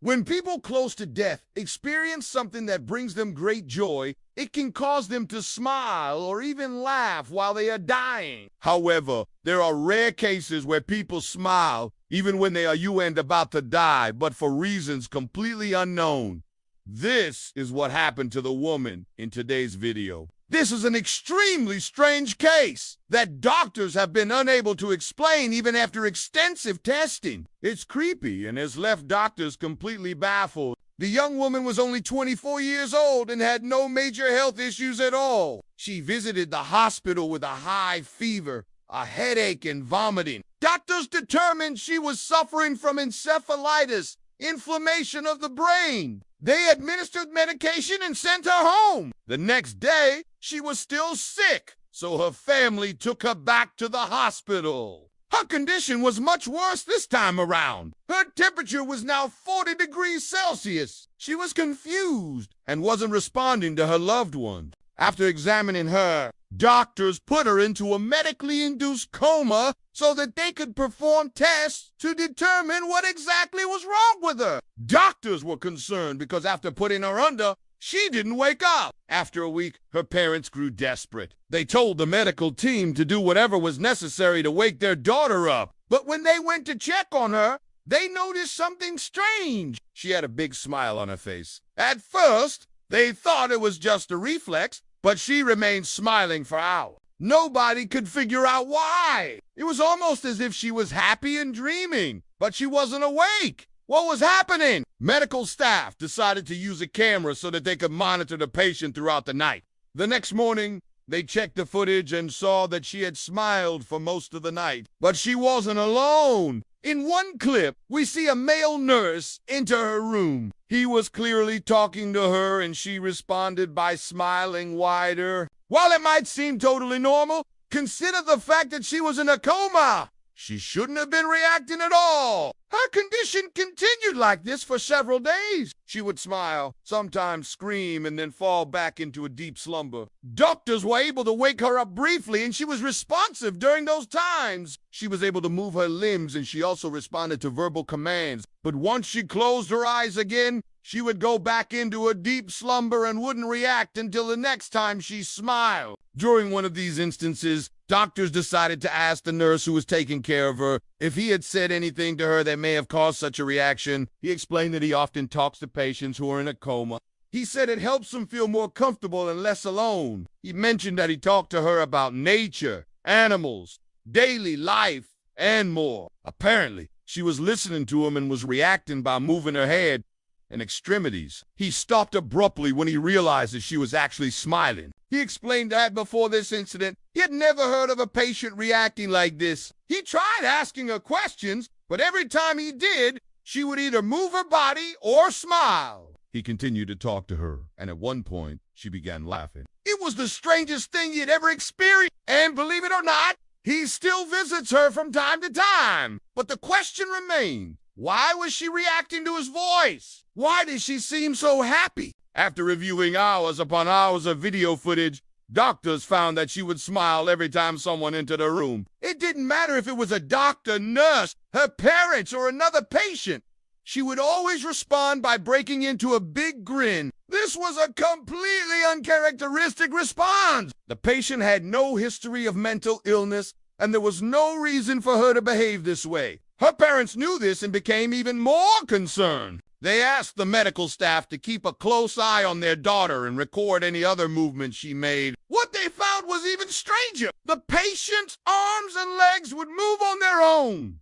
When people close to death experience something that brings them great joy, it can cause them to smile or even laugh while they are dying. However, there are rare cases where people smile even when they are about to die, but for reasons completely unknown. This is what happened to the woman in today's video. This is an extremely strange case that doctors have been unable to explain even after extensive testing. It's creepy and has left doctors completely baffled. The young woman was only 24 years old and had no major health issues at all. She visited the hospital with a high fever, a headache, and vomiting. Doctors determined she was suffering from encephalitis, inflammation of the brain. They administered medication and sent her home. The next day, she was still sick, so her family took her back to the hospital. Her condition was much worse this time around. Her temperature was now 40 degrees Celsius. She was confused and wasn't responding to her loved ones. After examining her, doctors put her into a medically induced coma so that they could perform tests to determine what exactly was wrong with her. Doctors were concerned because after putting her under, she didn't wake up. After a week, her parents grew desperate. They told the medical team to do whatever was necessary to wake their daughter up. But when they went to check on her, they noticed something strange. She had a big smile on her face. At first, they thought it was just a reflex, but she remained smiling for hours. Nobody could figure out why. It was almost as if she was happy and dreaming, but she wasn't awake. What was happening? Medical staff decided to use a camera so that they could monitor the patient throughout the night. The next morning, they checked the footage and saw that she had smiled for most of the night. But she wasn't alone. In one clip, we see a male nurse enter her room. He was clearly talking to her, and she responded by smiling wider. While it might seem totally normal, consider the fact that she was in a coma. She shouldn't have been reacting at all. Her condition continued like this for several days. She would smile, sometimes scream, and then fall back into a deep slumber. Doctors were able to wake her up briefly, and she was responsive during those times. She was able to move her limbs, and she also responded to verbal commands. But once she closed her eyes again, she would go back into a deep slumber and wouldn't react until the next time she smiled. During one of these instances, doctors decided to ask the nurse who was taking care of her if he had said anything to her that may have caused such a reaction. He explained that he often talks to patients who are in a coma. He said it helps them feel more comfortable and less alone. He mentioned that he talked to her about nature, animals, daily life, and more. Apparently, she was listening to him and was reacting by moving her head and extremities. He stopped abruptly when he realized that she was actually smiling. He explained that before this incident, he had never heard of a patient reacting like this. He tried asking her questions, but every time he did, she would either move her body or smile. He continued to talk to her, and at one point, she began laughing. It was the strangest thing he had ever experienced, and believe it or not, he still visits her from time to time. But the question remained, why was she reacting to his voice? Why did she seem so happy? After reviewing hours upon hours of video footage, doctors found that she would smile every time someone entered her room. It didn't matter if it was a doctor, nurse, her parents, or another patient. She would always respond by breaking into a big grin. This was a completely uncharacteristic response. The patient had no history of mental illness, and there was no reason for her to behave this way. Her parents knew this and became even more concerned. They asked the medical staff to keep a close eye on their daughter and record any other movements she made. What they found was even stranger. The patient's arms and legs would move on their own.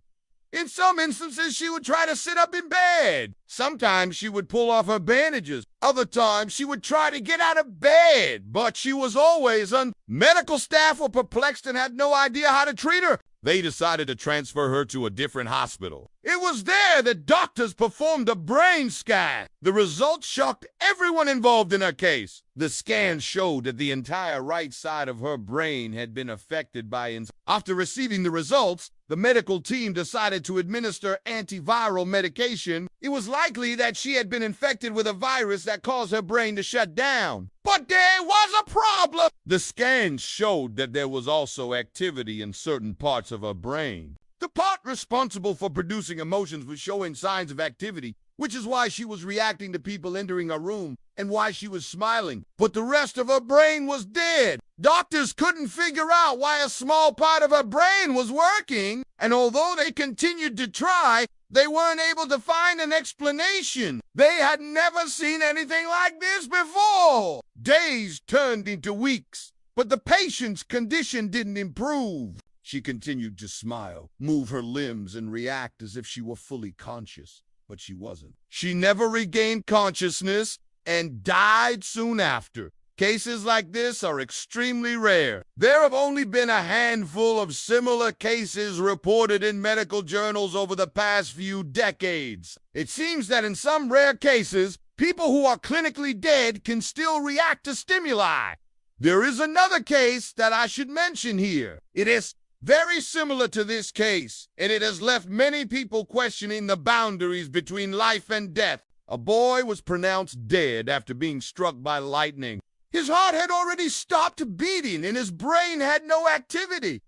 In some instances, she would try to sit up in bed. Sometimes she would pull off her bandages. Other times, she would try to get out of bed, but she was always Medical staff were perplexed and had no idea how to treat her. They decided to transfer her to a different hospital. It was there that doctors performed a brain scan. The results shocked everyone involved in her case. The scan showed that the entire right side of her brain had been affected by After receiving the results, the medical team decided to administer antiviral medication. It was likely that she had been infected with a virus that caused her brain to shut down. But there was a problem. The scans showed that there was also activity in certain parts of her brain. The part responsible for producing emotions was showing signs of activity, which is why she was reacting to people entering her room and why she was smiling. But the rest of her brain was dead. Doctors couldn't figure out why a small part of her brain was working, and although they continued to try, they weren't able to find an explanation. They had never seen anything like this before. Days turned into weeks, but the patient's condition didn't improve. She continued to smile, move her limbs, and react as if she were fully conscious, but she wasn't. She never regained consciousness and died soon after. Cases like this are extremely rare. There have only been a handful of similar cases reported in medical journals over the past few decades. It seems that in some rare cases, people who are clinically dead can still react to stimuli. There is another case that I should mention here. It is very similar to this case, and it has left many people questioning the boundaries between life and death. A boy was pronounced dead after being struck by lightning. His heart had already stopped beating, and his brain had no activity.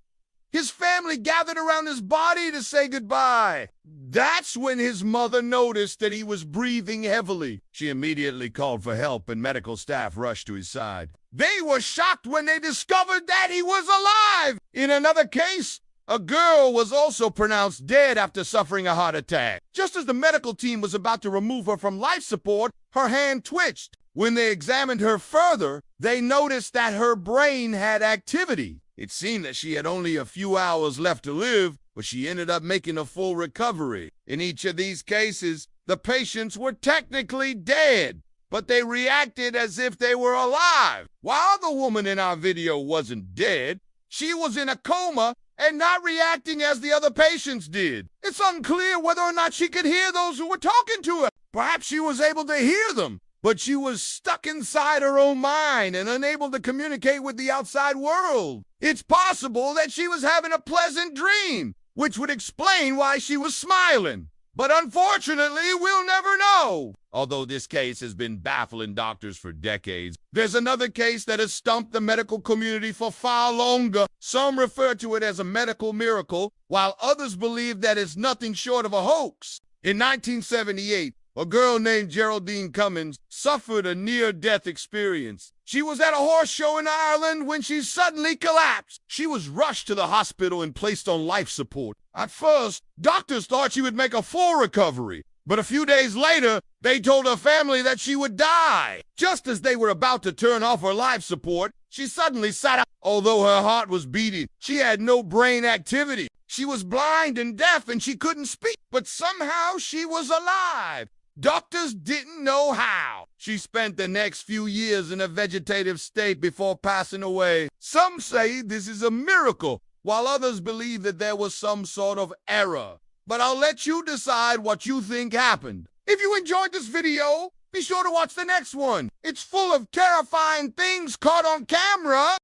His family gathered around his body to say goodbye. That's when his mother noticed that he was breathing heavily. She immediately called for help, and medical staff rushed to his side. They were shocked when they discovered that he was alive. In another case, a girl was also pronounced dead after suffering a heart attack. Just as the medical team was about to remove her from life support, her hand twitched. When they examined her further, they noticed that her brain had activity. It seemed that she had only a few hours left to live, but she ended up making a full recovery. In each of these cases, the patients were technically dead, but they reacted as if they were alive. While the woman in our video wasn't dead, she was in a coma and not reacting as the other patients did. It's unclear whether or not she could hear those who were talking to her. Perhaps she was able to hear them, but she was stuck inside her own mind and unable to communicate with the outside world. It's possible that she was having a pleasant dream, which would explain why she was smiling. But unfortunately, we'll never know. Although this case has been baffling doctors for decades, there's another case that has stumped the medical community for far longer. Some refer to it as a medical miracle, while others believe that it's nothing short of a hoax. In 1978, a girl named Geraldine Cummins suffered a near-death experience. She was at a horse show in Ireland when she suddenly collapsed. She was rushed to the hospital and placed on life support. At first, doctors thought she would make a full recovery, but a few days later, they told her family that she would die. Just as they were about to turn off her life support, she suddenly sat up. Although her heart was beating, she had no brain activity. She was blind and deaf and she couldn't speak, but somehow she was alive. Doctors didn't know how. She spent the next few years in a vegetative state before passing away. Some say this is a miracle, while others believe that there was some sort of error. But I'll let you decide what you think happened. If you enjoyed this video, be sure to watch the next one. It's full of terrifying things caught on camera.